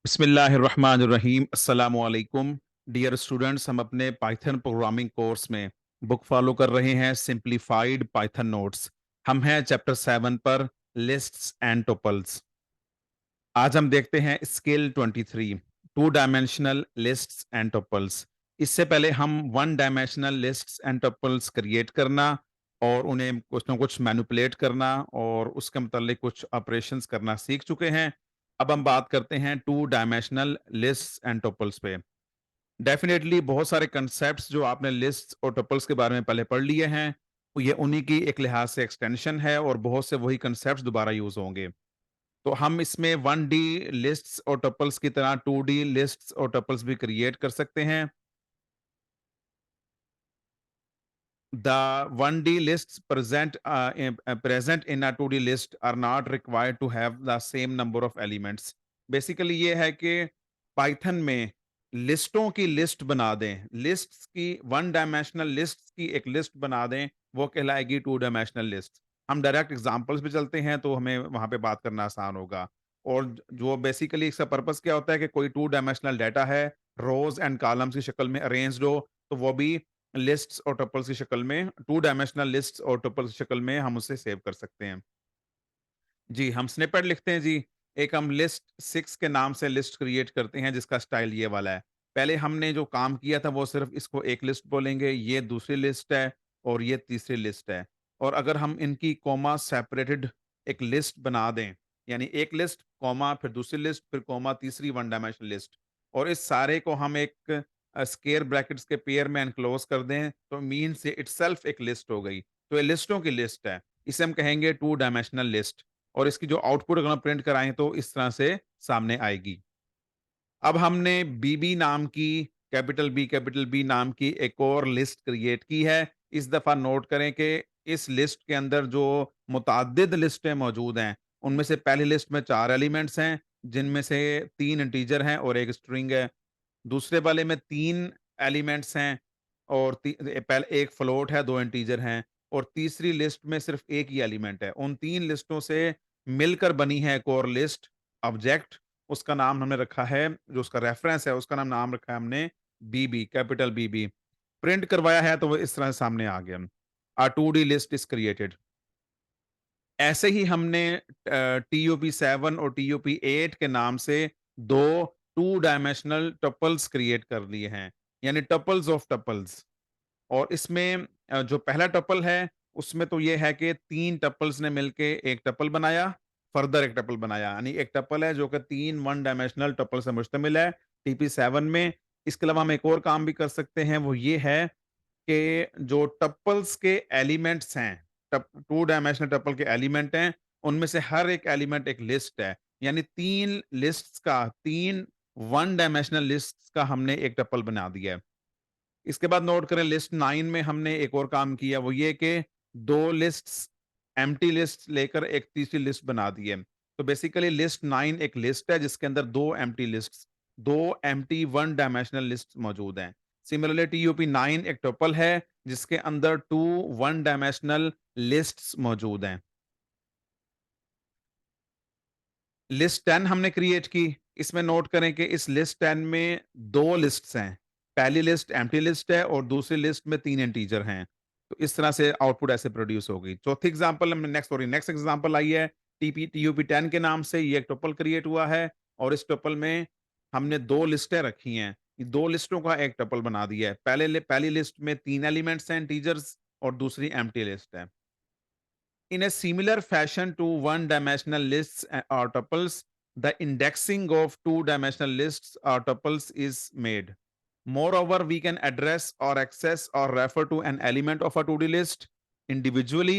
बिस्मिल्लाहिर्रहमानिर्रहीम अस्सलामुअलैकुम dear students. हम अपने पाइथन प्रोग्रामिंग कोर्स में बुक फॉलो कर रहे हैं सिंप्लीफाइड पाइथन नोट्स। हम हैं चैप्टर 7 पर लिस्ट्स एंड टुपल्स। आज हम देखते हैं scale 23 two dimensional lists and tuples. इससे पहले हम one dimensional lists and tuples create करना और उन्हें कुछ ना कुछ मैनिपुलेट करना और उसके मतलब कुछ ऑपरेशंस करना सीख चुके हैं। अब हम बात करते हैं two dimensional lists and tuples पे। डेफिनेटली बहुत सारे कंसेप्ट्स जो आपने लिस्ट्स और टुपल्स के बारे में पहले पढ़ लिए हैं, ये उन्हीं की एक लिहाज से एक्सटेंशन है और बहुत से वही कंसेप्ट्स दोबारा यूज होंगे। तो हम इसमें 1D लिस्ट्स और टपल्स की तरह 2D लिस्ट्स और टपल्स भी क्रिएट कर सकते हैं। The 1D lists present in a 2D list are not required to have the same number of elements. Basically ये है कि पाइथन में लिस्टों की लिस्ट बना दें, लिस्ट्स की वन डायमेंशनल लिस्ट्स की एक लिस्ट बना दें, वो कहलाएगी टू डायमेंशनल लिस्ट। हम डायरेक्ट एग्जांपल्स पे चलते हैं तो हमें वहां पे बात करना आसान होगा। और जो बेसिकली इसका पर्पस क्या होता है कि कोई टू डायमेंशनल डाटा है, रोज एंड कॉलम्स की शक्ल में अरेंज्ड हो, तो वो भी लिस्ट्स और टपल्स की शक्ल में, टू डायमेंशनल लिस्ट्स और टपल्स की शक्ल में हम उसे सेव कर सकते हैं। जी, हम स्निपेट लिखते हैं जी। एक हम लिस्ट 6 के नाम से लिस्ट क्रिएट करते हैं जिसका स्टाइल ये वाला है। पहले हमने जो काम किया था वो सिर्फ़ इसको एक लिस्ट बोलेंगे, ये दूसरी लिस्ट है और ये तीसरी लिस्ट है। और अगर हम इनकी कॉमा सेपरेटेड एक लिस्ट बना दें, यानी एक लिस्ट, कॉमा, फिर दूसरी लिस्ट, फिर कॉमा, तीसरी वन डायमेंशनल लिस्ट, और इस सारे को हम एक स्क्वेयर ब्रैकेट्स के पेयर में एनक्लोज़ कर दें, तो मीन्स ये इटसेल्फ एक लिस्ट हो गई। तो ये लिस्टों की लिस्ट है। इसे हम कहेंगे टू डायमेंशनल लिस्ट। और इसकी जो आउटपुट अगर हम प्रिंट कराएँ तो इस तरह से सामने आएगी। अब हमने बीबी नाम की, कैपिटल बी नाम की एक और लिस्ट क्रिएट की है। इस दफ़ा नोट करें कि इस लिस्ट के अंदर जो मुतअद्दिद लिस्टें मौजूद हैं, उनमें से पहली लिस्ट में 4 एलिमेंट्स हैं, जिनमें से 3 इंटीजर हैं और 1 स्ट्रिंग है। दूसरे वाले में 3 एलिमेंट्स हैं और पहले 1 फ्लोट है, 2 इंटीजर हैं, और तीसरी लिस्ट में सिर्फ़ 1 ही एलिमेंट है। उन 3 लिस्टों से मिलकर बनी है एक और लिस्ट, ऑब्जेक्ट। उसका नाम हमने रखा है, जो उसका रेफरेंस है, उसका नाम रखा है हमने बीबी, कैपिटल बीबी। प्रिंट करवाया है तो वो इस तरह से सामने आ गया। अ 2D लिस्ट इज़ क्रिएटेड। ऐसे ही हमने TOP 7 और TOP 8 के नाम से 2 टू डायमेंशनल टपल्स क्रिएट कर लिए हैं, यानी टपल्स ऑफ टपल्स। और इसमें जो पहला टपल है, उसमें तो ये है कि 3 टपल्स ने मिलके एक टपल बनाया, फर्दर एक टपल बनाया, यानी एक टपल है जो कि 3 वन डायमेंशनल टपल से मुश्तमिल है TP7 में। इसके अलावा हम एक और काम भी कर सकते हैं, वो ये है कि जो टपल्स के एलिमेंट्स हैं, टप टू डायमेंशनल टपल के एलिमेंट हैं, उनमें से हर एक एलिमेंट एक लिस्ट है। यानी 3 लिस्ट्स का, 3 वन डायमेंशनल लिस्ट्स का हमने एक टपल बना दिया है। इसके बाद नोट करें लिस्ट 9 में हमने एक और काम किया, वो ये कि 2 लिस्ट्स, एम्प्टी लिस्ट लेकर एक तीसरी लिस्ट बना दी है। तो बेसिकली लिस्ट 9 एक लिस्ट है जिसके अंदर 2 एम्प्टी वन डायमेंशनल लिस्ट मौजूद हैं। सिमिलरली TUP9 एक टपल है जिसके अंदर 2 वन डायमेंशनल लिस्ट्स मौजूद हैं। लिस्ट 10 हमने क्रिएट की। इसमें नोट करें कि इस लिस्ट 10 में 2 लिस्ट्स हैं। पहली लिस्ट एम्प्टी लिस्ट है और दूसरी लिस्ट में 3 इंटीजर हैं। तो इस तरह से आउटपुट ऐसे प्रोड्यूस होगी। चौथी एग्जांपल हमने नेक्स्ट एग्जांपल आई है TUP10 के नाम से। ये एक टपल क्रिएट हुआ है और इस टपल में हमने 2 लिस्टें रखी हैं। 2 लिस्टों का एक टपल बना दिया है। पहली लिस्ट में 3 एलिमेंट्स हैं इंटीजर्स और दूसरी एम्प्टी लिस्ट है। In a similar fashion to one-dimensional lists or tuples, the indexing of two-dimensional lists or tuples is made. Moreover, we can address or access or refer to an element of a 2D list individually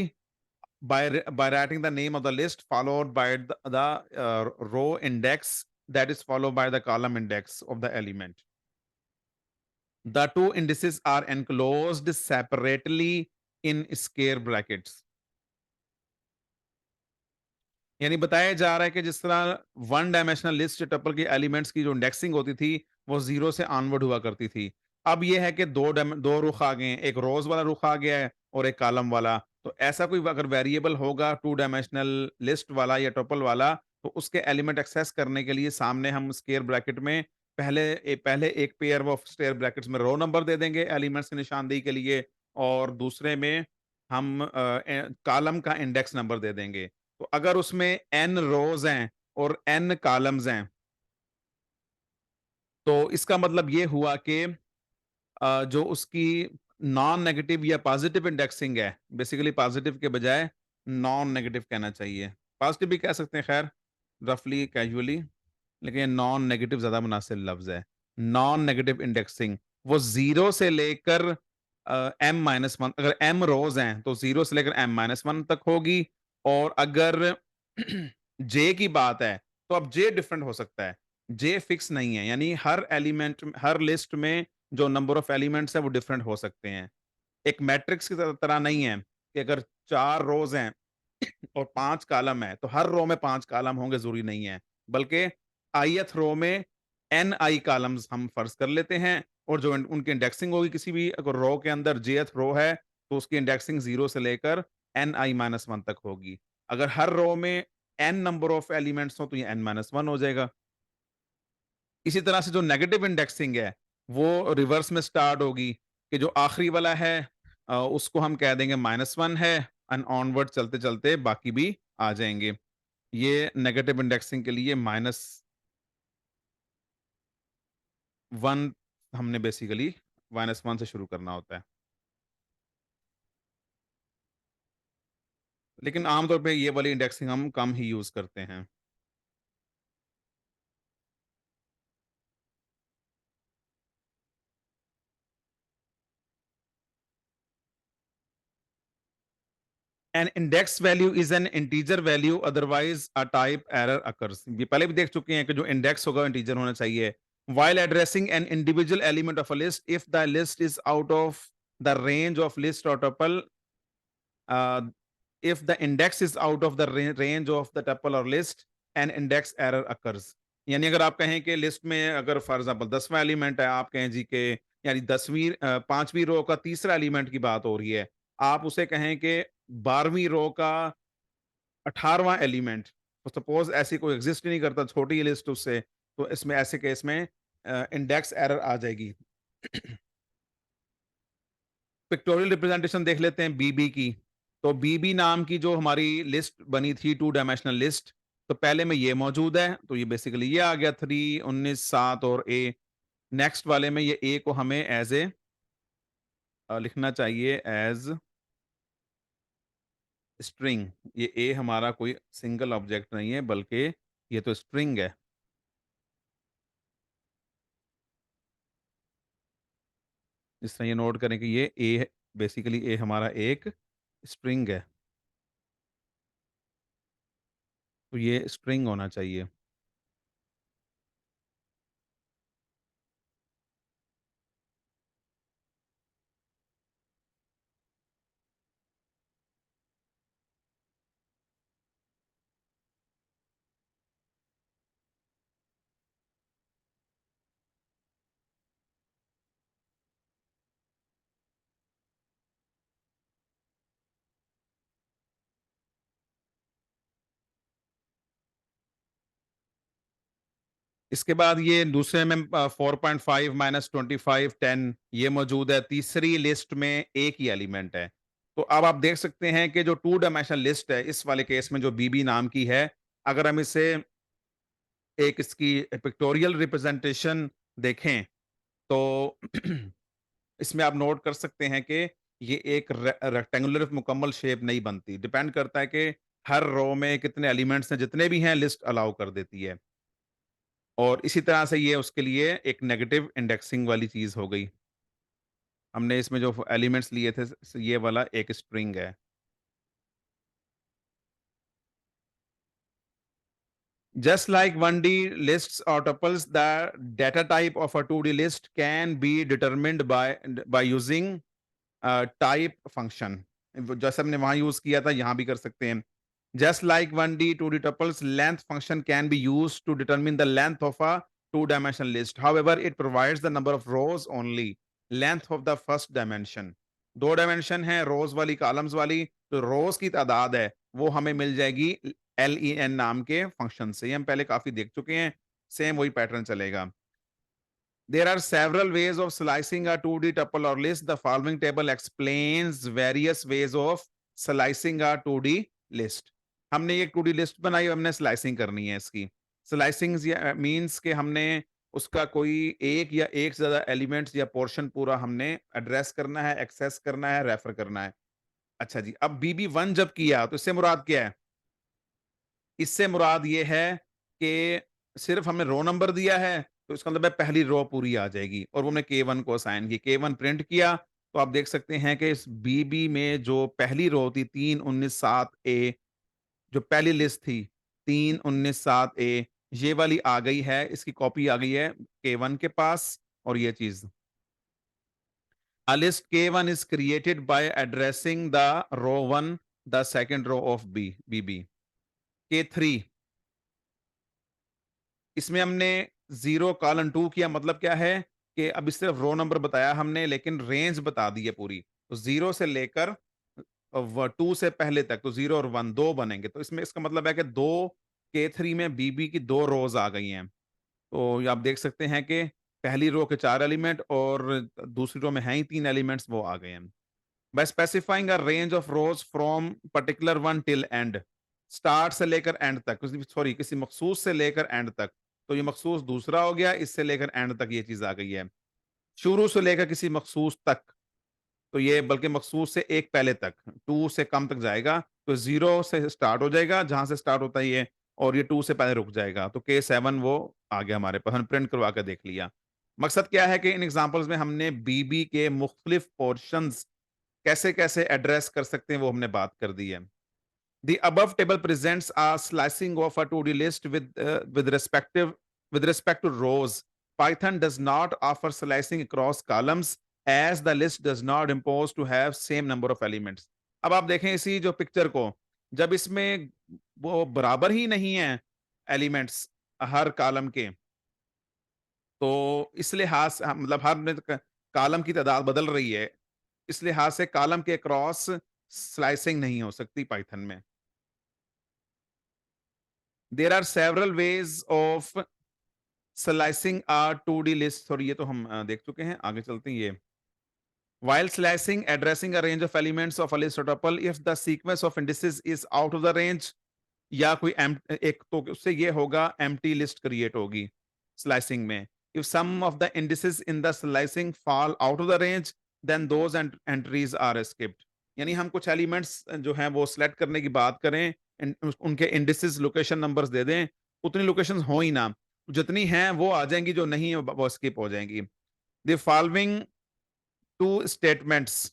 by writing the name of the list followed by the row index that is followed by the column index of the element. The two indices are enclosed separately in square brackets. यानी बताया जा रहा है कि जिस तरह one dimensional list tuple के elements की जो इंडेक्सिंग होती थी वो 0 से ऑनवर्ड हुआ करती थी। अब ये है कि 2 रुख आ गए हैं, एक रोज़ वाला रुख आ गया है और एक कॉलम वाला। तो ऐसा कोई अगर वेरिएबल होगा टू डायमेंशनल लिस्ट वाला या टपल वाला, तो उसके एलिमेंट एक्सेस करने के लिए सामने हम स्क्वायर ब्रैकेट में पहले एक पेयर ऑफ स्क्वायर ब्रैकेट्स में रो नंबर दे देंगे एलिमेंट्स की निशानदेही के लिए और दूसरे में हम कॉलम का इंडेक्स नंबर दे देंगे। तो अगर उसमें n रोज़ हैं और n कॉलम्स हैं, तो इसका मतलब ये हुआ कि जो उसकी नॉन नेगेटिव या पॉजिटिव इंडेक्सिंग है, बेसिकली पॉजिटिव के बजाय नॉन नेगेटिव कहना चाहिए। पॉजिटिव भी कह सकते हैं खैर, रफली कैजुअली, लेकिन ये नॉन नेगेटिव ज़्यादा मुनासिब लफ्ज़ है। नॉन नेगेटिव इंडेक्सिंग वो 0 से लेकर m-1 अगर m रोज़ हैं, तो 0 से लेकर m-1 तक होगी और अगर j की बात है, तो अब j डिफरेंट हो सकता है। j फिक्स नहीं है, यानी हर लिस्ट में जो नंबर ऑफ एलिमेंट्स है, वो डिफरेंट हो सकते हैं। एक मैट्रिक्स की तरह नहीं है कि अगर 4 रोज़ हैं और 5 कॉलम है, तो हर रो में 5 कॉलम होंगे ज़रूरी नहीं है। बल्कि ith रो में ni कॉलम्स हम फ़र्ज़ कर लेते हैं और जो उनकी इंडेक्सिंग होगी किसी भी अगर रो के अंदर jth रो है, तो उसकी इंडेक्सिंग 0 से लेकर ni-1 तक होगी। अगर हर रो में n नंबर ऑफ एलिमेंट्स हो, तो ये n-1 हो जाएगा। इसी तरह से जो नेगेटिव इंडेक्सिंग है, वो रिवर्स में स्टार्ट होगी कि जो आखिरी वाला है उसको हम कह देंगे -1 है एंड ऑनवर्ड चलते-चलते बाकी भी आ जाएँगे। ये नेगेटिव इंडेक्सिंग के लिए -1 हमने बेसिकली -1 से शुरू करना होता है। लेकिन आम तौर पे ये वाली इंडेक्सिंग हम कम ही यूज़ करते हैं। An index value is an integer value, otherwise a type error occurs। ये पहले भी देख चुके हैं कि जो इंडेक्स होगा इंटीजर होना चाहिए। While addressing an individual element of a list, if the list is out of the range of list or tuple, uh, if the index is out of the range of the tuple or list, an index error occurs। यानी अगर आप कहें कि list में अगर for example 10वां element है, आप कहें जी के यानी 5वीं रो का तीसरा एलिमेंट की बात हो रही है। आप उसे कहें कि 12वीं रो का 18वां एलिमेंट, तो सपोज़ ऐसी कोई एग्ज़िस्ट ही नहीं करता, छोटी है लिस्ट उससे, तो इसमें ऐसे केस में इंडेक्स एरर आ जाएगी। पिक्टोरियल रिप्रेजेंटेशन देख लेते हैं बीबी की। तो बीबी नाम की जो हमारी लिस्ट बनी थी 2 डायमेंशनल लिस्ट, तो पहले में ये मौजूद है, तो ये बेसिकली ये आ गया 3, 19, 7 और ए। नेक्स्ट वाले में ये ए को हमें एज़ लिखना चाहिए एज़ स्ट्रिंग। ये ए हमारा कोई सिंगल ऑब्जेक्ट नहीं है, बल्कि ये तो स्ट्रिंग है। इस तरह ये नोट करें कि ये ए बेसिकली ए हमारा एक स्ट्रिंग है, तो ये स्ट्रिंग होना चाहिए। इसके बाद ये दूसरे में 4.5 माइनस 25 10 ये मौजूद है। तीसरी लिस्ट में एक ही एलिमेंट है। तो अब आप देख सकते हैं कि जो 2 डायमेंशनल लिस्ट है, इस वाले केस में जो बीबी नाम की है, अगर हम इसे एक इसकी पिक्टोरियल रिप्रेजेंटेशन देखें, तो इसमें आप नोट कर सकते हैं कि ये एक रेक्टेंगुलर मुकम्मल शेप नहीं बनती। डिपेंड करता है कि हर रो में कितने एलिमेंट्स हैं, जितने भी हैं लिस्ट अलाउ कर देती है। और इसी तरह से ये उसके लिए एक नेगेटिव इंडेक्सिंग वाली चीज़ हो गई। हमने इसमें जो एलिमेंट्स लिए थे ये वाला एक स्ट्रिंग है। Just like 1D lists or tuples, the data type of a 2D list can be determined by using type function। जैसे हमने वहां यूज किया था यहाँ भी कर सकते हैं। Just like 1D 2D tuples, length function can be used to determine the length of a two-dimensional list। However, it provides the number of rows only, length of the first dimension। दो dimension है, रोज वाली columns वाली, तो रोज की तादाद है वो हमें मिल जाएगी len नाम के फंक्शन से। ये हम पहले काफ़ी देख चुके हैं, सेम वही पैटर्न चलेगा। There are several ways of slicing a 2D tuple or list. The following table explains various ways of slicing a 2D list. हमने एक 2D लिस्ट बनाई, हमने स्लाइसिंग करनी है इसकी। स्लाइसिंग मीन्स कि हमने उसका कोई एक या एक से ज्यादा एलिमेंट्स या पोर्शन पूरा हमने एड्रेस करना है, एक्सेस करना है, रेफर करना है। अच्छा जी, अब बीबी वन जब किया तो इससे मुराद क्या है? इससे मुराद ये है कि सिर्फ हमने रो नंबर दिया है, तो इसका मतलब है पहली रो पूरी आ जाएगी और वो हमने K1 को असाइन की। K1 प्रिंट किया, तो आप देख सकते हैं कि इस बीबी में जो पहली रो थी 3, 19, 7 ए, जो पहली लिस्ट थी 3, 19, 7 ए, ये वाली आ गई है, इसकी कॉपी आ गई है K1 के पास और ये चीज़। A list K1 is created by addressing the row 1, the second row of BB. K3, इसमें हमने 0 कॉलन 2 किया, मतलब क्या है कि अभी सिर्फ रो नंबर बताया हमने लेकिन रेंज बता दी है पूरी। तो 0 से लेकर 2 से पहले तक, तो 0 और 1 2 बनेंगे। तो इसमें इसका मतलब है कि 2 K3 में बीबी की 2 रोज़ आ गई हैं। तो ये आप देख सकते हैं कि पहली रो के 4 एलिमेंट और दूसरी रो में हैं ही 3 एलिमेंट्स, वो आ गए हैं। By specifying a range of rows from particular one till end, start से लेकर एंड तक, किसी मखसूस से लेकर एंड तक। तो ये मखसूस दूसरा हो गया, इससे लेकर एंड तक ये चीज़ आ गई है। शुरू से लेकर किसी मखसूस तक, तो ये बल्कि मखसूस से एक पहले तक, 2 से कम तक जाएगा, तो 0 से स्टार्ट हो जाएगा, जहाँ से स्टार्ट होता है ये, और ये 2 से पहले रुक जाएगा। तो K7 वो आ गया हमारे पास, हमने प्रिंट करवा के देख लिया। मकसद क्या है कि इन एग्ज़ाम्पल्स में हमने बीबी के मुख्तलिफ पोर्शंस कैसे-कैसे एड्रेस कर सकते हैं, वो हमने बात कर दी है। The above table presents a slicing of a 2D list with respect to rows. Python does not offer slicing across columns as the list does not impose to have same number of elements. अब आप देखें इसी जो picture को, जब इसमें वो बराबर ही नहीं है एलिमेंट्स हर कॉलम के, तो इस लिहाज से मतलब हर में कॉलम की तादाद बदल रही है, इस लिहाज से कॉलम के क्रॉस स्लाइसिंग नहीं हो सकती पाइथन में। There are several ways of slicing a 2D list, sorry ये तो हम देख चुके हैं, आगे चलते हैं ये। While slicing, addressing a range of elements of a list or tuple, if the sequence of indices is out of the range, या कोई एक तो उससे ये होगा एम्प्टी लिस्ट क्रिएट होगी स्लाइसिंग में। If some of the indices in the slicing fall out of the range, then those entries are skipped. यानी हम कुछ एलिमेंट्स जो हैं वो सिलेक्ट करने की बात करें, उनके इंडिसेस लोकेशन नंबर्स दे दें, उतनी लोकेशंस हो ही ना, जितनी हैं वो आ जाएंगी, जो नहीं है वो स्किप हो जाएंगी। The following two statements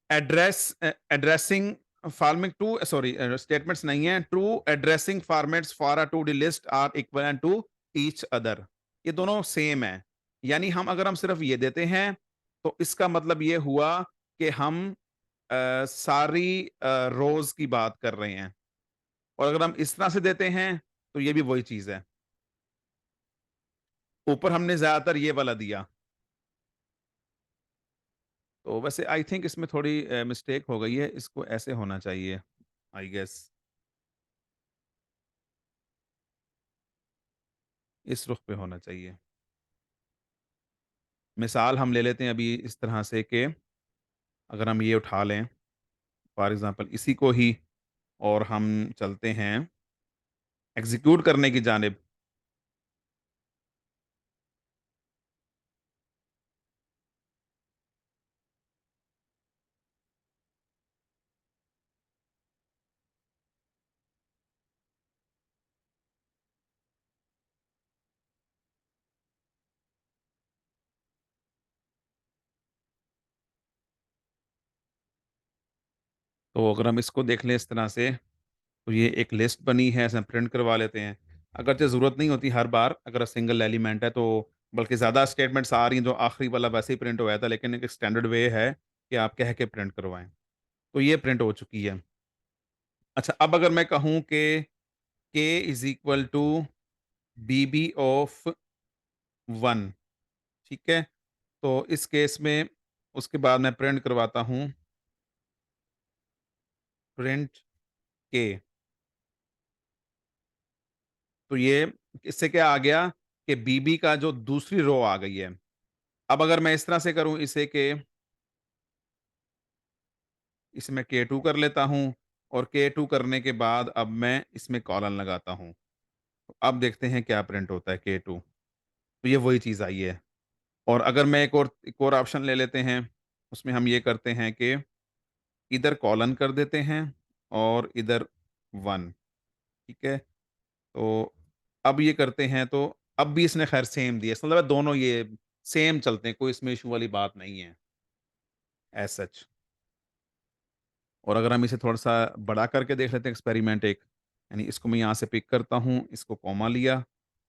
addressing formats two, sorry statements नहीं है, two addressing formats for a two D list are equal to each other. ये दोनों सेम है, यानी हम अगर हम सिर्फ ये देते हैं तो इसका मतलब ये हुआ कि हम सारी रोज की बात कर रहे हैं, और अगर हम इस तरह से देते हैं तो ये भी वही चीज है। ऊपर हमने ज्यादातर ये वाला दिया, तो वैसे आई थिंक इसमें थोड़ी मिस्टेक हो गई है, इसको ऐसे होना चाहिए आई गेस, इस रुख पे होना चाहिए। मिसाल हम ले लेते हैं अभी इस तरह से कि अगर हम ये उठा लें फॉर एग्जांपल इसी को ही, और हम चलते हैं एग्जीक्यूट करने की जानिब, तो अगर हम इसको देख लें इस तरह से, तो ये एक लिस्ट बनी है, इसे प्रिंट करवा लेते हैं। अगरचे ज़रूरत नहीं होती हर बार, अगर सिंगल एलिमेंट है तो, बल्कि ज़्यादा स्टेटमेंट्स आ रही हैं, जो आखिरी वाला वैसे ही प्रिंट हुआ था, लेकिन एक स्टैंडर्ड वे है कि आप कह के प्रिंट करवाएं। तो ये प्रिंट हो चुकी है। अच्छा, अब अगर मैं कहूँ कि k is equal to BB of 1, ठीक है? तो इस केस में उसके बाद मैं प्रिंट करवाता हूँ प्रिंट के, तो ये इससे क्या आ गया कि बीबी का जो दूसरी रो आ गई है। अब अगर मैं इस तरह से करूँ इसे कि इसमें K2 कर लेता हूँ और K2 करने के बाद अब मैं इसमें कॉलन लगाता हूँ। अब देखते हैं क्या प्रिंट होता है K2, तो ये वही चीज़ आई है। और अगर मैं एक और ऑप्शन ले लेते हैं, उसमें हम ये करते हैं कि इधर कॉलन कर देते हैं और इधर 1, ठीक है? तो अब ये करते हैं तो अब भी इसने ख़ैर सेम दिया, इसका मतलब है दोनों ये सेम चलते हैं, कोई इसमें इश्यू वाली बात नहीं है एज़ सच। और अगर हम इसे थोड़ा-सा बड़ा करके देख लेते हैं एक्सपेरिमेंट एक, यानी इसको मैं यहाँ से पिक करता हूँ, इसको कॉमा लिया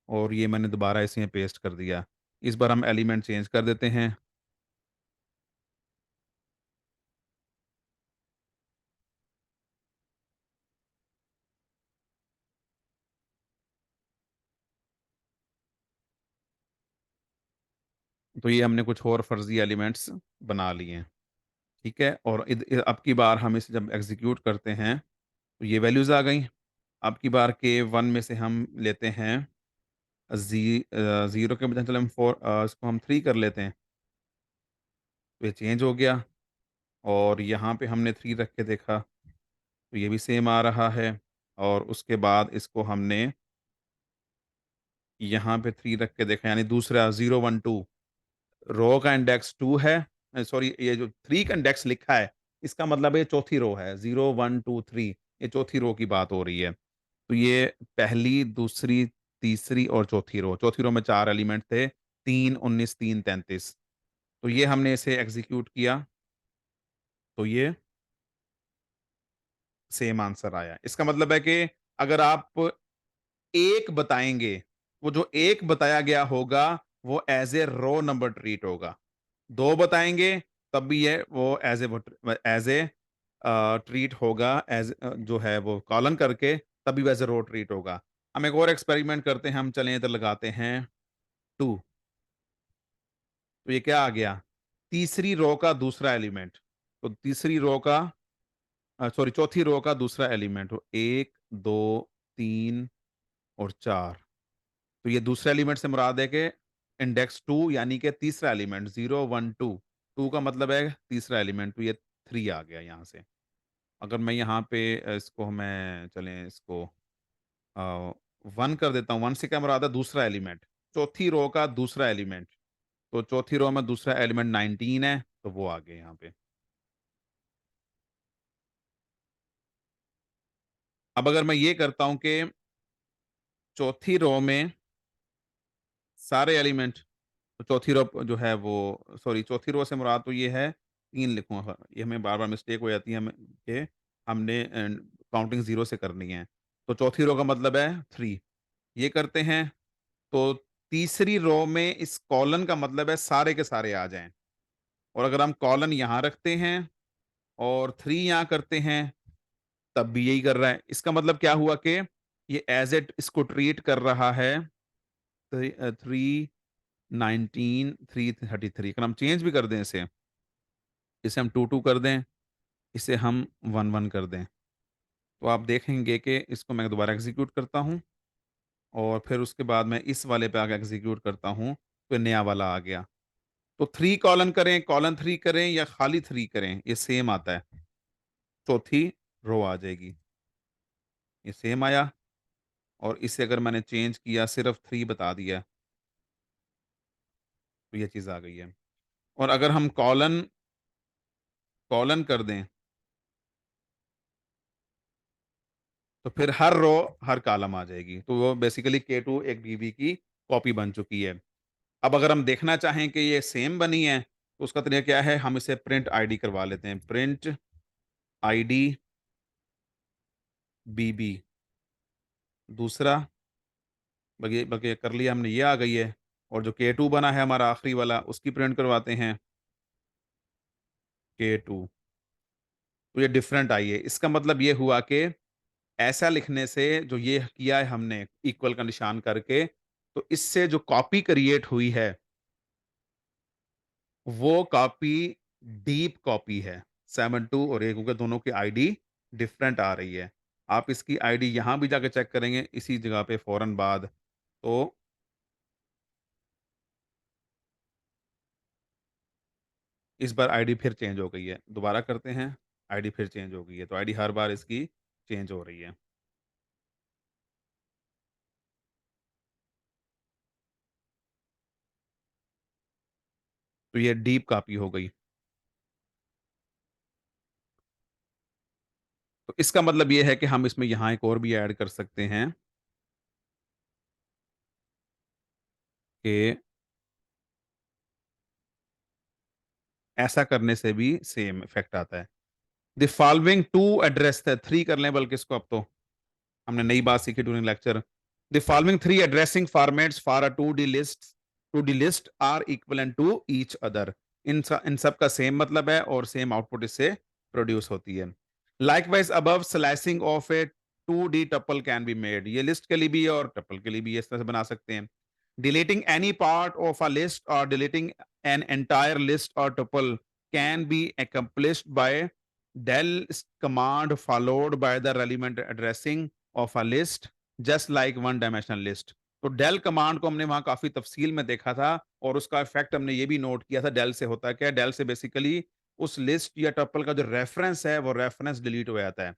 और ये मैंने दोबारा इसी में पेस्ट कर दिया। इस बार हम एलिमेंट चेंज कर देते हैं, तो ये हमने कुछ और फर्ज़ी एलिमेंट्स बना लिए हैं, ठीक है? और अब की बार हम इसे जब एग्ज़ीक्यूट करते हैं, तो ये वैल्यूज़ आ गईं। अब की बार के 1 में से हम लेते हैं 0 के बजाय चलो हम इसको हम 3 कर लेते हैं, तो ये चेंज हो गया और यहाँ पे हमने 3 रख के देखा, तो ये भी सेम आ रहा है और उसके बाद इसको हमने यहाँ पे 3 रख के देखा यानी दूसरा 0, 1, 2 रो का इंडेक्स 2 है सॉरी ये जो 3 का इंडेक्स लिखा है, इसका मतलब ये चौथी रो है 0, 1, 2, 3 ये चौथी रो की बात हो रही है। तो ये पहली, दूसरी, तीसरी और चौथी रो में 4 एलिमेंट थे 3, 19, 3, 33 तो ये हमने इसे एग्ज़ीक्यूट किया, तो ये सेम आंसर आया। इसका मतलब है कि अगर आप 1 बताएँगे, वो जो 1 बताया गया होगा, वो as a row number treat होगा। 2 बताएँगे, तब भी ये वो एज़ ए ट्रीट होगा जो है वो कॉलन करके, तभी वैसे रो ट्रीट होगा। हम एक और एक्सपेरिमेंट करते हैं, हम चलें इधर लगाते हैं 2 तो ये क्या आ गया? तीसरी रो का दूसरा एलिमेंट। तो तीसरी रो का सॉरी चौथी रो का दूसरा एलिमेंट तो 1, 2, 3 और 4 तो ये दूसरे एलिमेंट से मुराद है कि इंडेक्स 2 यानी कि तीसरा एलिमेंट 0, 1, 2 2 का मतलब है तीसरा एलिमेंट तो ये 3 आ गया यहाँ से। अगर मैं यहाँ पे इसको मैं चलें इसको अ, 1 कर देता हूँ, 1 से क्या मुराद है दूसरा एलिमेंट, चौथी रो का दूसरा एलिमेंट, तो चौथी रो में दूसरा एलिमेंट 19 है, तो वो आ गए यहाँ पे। अब अगर मैं ये करता हूँ कि चौथी रो में सारे एलिमेंट तो चौथी रो जो है वो सॉरी चौथी रो से मुराद तो ये है 3 लिखूँगा ये हमें बार-बार मिस्टेक हो जाती है हमें कि हमने काउंटिंग 0 से करनी है। तो चौथी रो का मतलब है 3 ये करते हैं, तो तीसरी रो में इस कॉलन का मतलब है सारे के सारे आ जाएँ और अगर हम कॉलन यहाँ रखते हैं और 3 यहाँ करते हैं, तब भी यही कर रहा है। इसका मतलब क्या हुआ कि ये एज़ इट इसको ट्रीट कर रहा है 3 19, 333 अगर हम चेंज भी कर दें इसे हम 2, 2 कर दें, इसे हम 1, 1 कर दें, तो आप देखेंगे कि इसको मैं दोबारा एग्ज़ीक्यूट करता हूँ और फिर उसके बाद मैं इस वाले पे आके एग्ज़ीक्यूट करता हूँ, तो नया वाला आ गया। तो 3 कॉलन 3 करें या खाली 3 करें, ये सेम आता है, चौथी रो आ जाएगी। ये सेम आया और इसे अगर मैंने चेंज किया सिर्फ़ 3 बता दिया, तो ये चीज़ आ गई है। और अगर हम कॉलन कॉलन कर दें तो फिर हर रो, हर कॉलम आ जाएगी। तो वो बेसिकली K2 एक बीबी की कॉपी बन चुकी है। अब अगर हम देखना चाहें कि ये सेम बनी है, तो उसका तरीका क्या है? हम इसे प्रिंट आईडी करवा लेते हैं। प्रिंट आईडी बीबी दूसरा बल्कि बल्कि कर लिया हमने, ये आ गई है और जो K2 बना है हमारा आखिरी वाला, उसकी प्रिंट करवाते हैं K2 तो ये डिफरेंट आई है। इसका मतलब ये हुआ कि ऐसा लिखने से जो ये किया है हमने इक्वल का निशान करके, तो इससे जो कॉपी क्रिएट हुई है, वो कॉपी डीप कॉपी है। 7 2 और 1 क्योंकि दोनों की आईडी डिफरेंट आ रही है। आप इसकी आईडी यहाँ भी जाके चेक करेंगे इसी जगह पे फ़ौरन बाद, तो इस बार आईडी फिर चेंज हो गई है। दोबारा करते हैं, आईडी फिर चेंज हो गई है। तो आईडी हर बार इसकी चेंज हो रही है। तो ये डीप कॉपी हो गई। तो इसका मतलब ये है कि हम इसमें यहाँ एक और भी ऐड कर सकते हैं कि ऐसा करने से भी सेम इफ़ेक्ट आता है। द फॉलोइंग 2 एड्रेस थे 3 कर लें बल्कि इसको अब तो। हमने नई बात सीखी during lecture. The following 3 addressing formats for a 2D list are equivalent to each other. इन सब का सेम मतलब है और सेम आउटपुट इससे प्रोड्यूस होती है। Likewise above slicing of A 2D tuple can be made. ये लिस्ट के लिए भी है और टपल के लिए भी इस तरह से बना सकते हैं। Deleting any part of a list और डिलीटिंग एन एंटायर लिस्ट और tuple can be accomplished by del command followed by the relevant addressing of a list just like one dimensional list। तो del कमांड को हमने वहां काफी तफसील में देखा था और उसका इफेक्ट हमने ये भी नोट किया था। del से होता क्या है, del से बेसिकली उस लिस्ट या टपल का जो रेफरेंस है वो रेफरेंस डिलीट हो जाता है।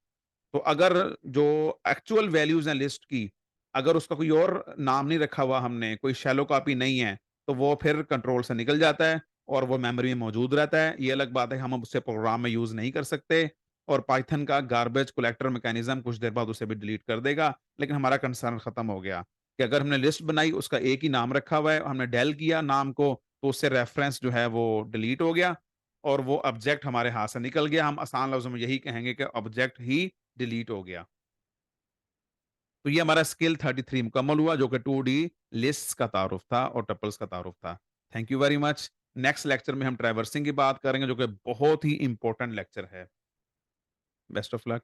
तो अगर जो एक्चुअल वैल्यूज़ हैं लिस्ट की, अगर उसका कोई और नाम नहीं रखा हुआ हमने, कोई शैलो कॉपी नहीं है, तो वो फिर कंट्रोल से निकल जाता है और वो मेमोरी में मौजूद रहता है। ये अलग बात है कि हम अब उसे प्रोग्राम में यूज़ नहीं कर सकते और पाइथन का गार्बेज कलेक्टर मैकेनिज़्म कुछ देर बाद उसे भी डिलीट कर देगा। लेकिन हमारा कंसर्न खत्म हो गया कि अगर हमने लिस्ट बनाई, उसका एक ही नाम रखा हुआ है, हमने डेल किया नाम को, तो उससे रेफरेंस जो है वो डिलीट हो गया और वो ऑब्जेक्ट हमारे हाथ से निकल गया। हम आसान लफ्ज़ों में यही कहेंगे कि ऑब्जेक्ट ही डिलीट हो गया। तो ये हमारा स्किल 33 मुकम्मल हुआ जो कि 2D लिस्ट्स का तारुफ था और टपल्स का तारुफ था। Thank you very much. Next lecture में हम ट्रैवर्सिंग की बात करेंगे जो कि बहुत ही इंपॉर्टेंट लेक्चर है। Best of luck.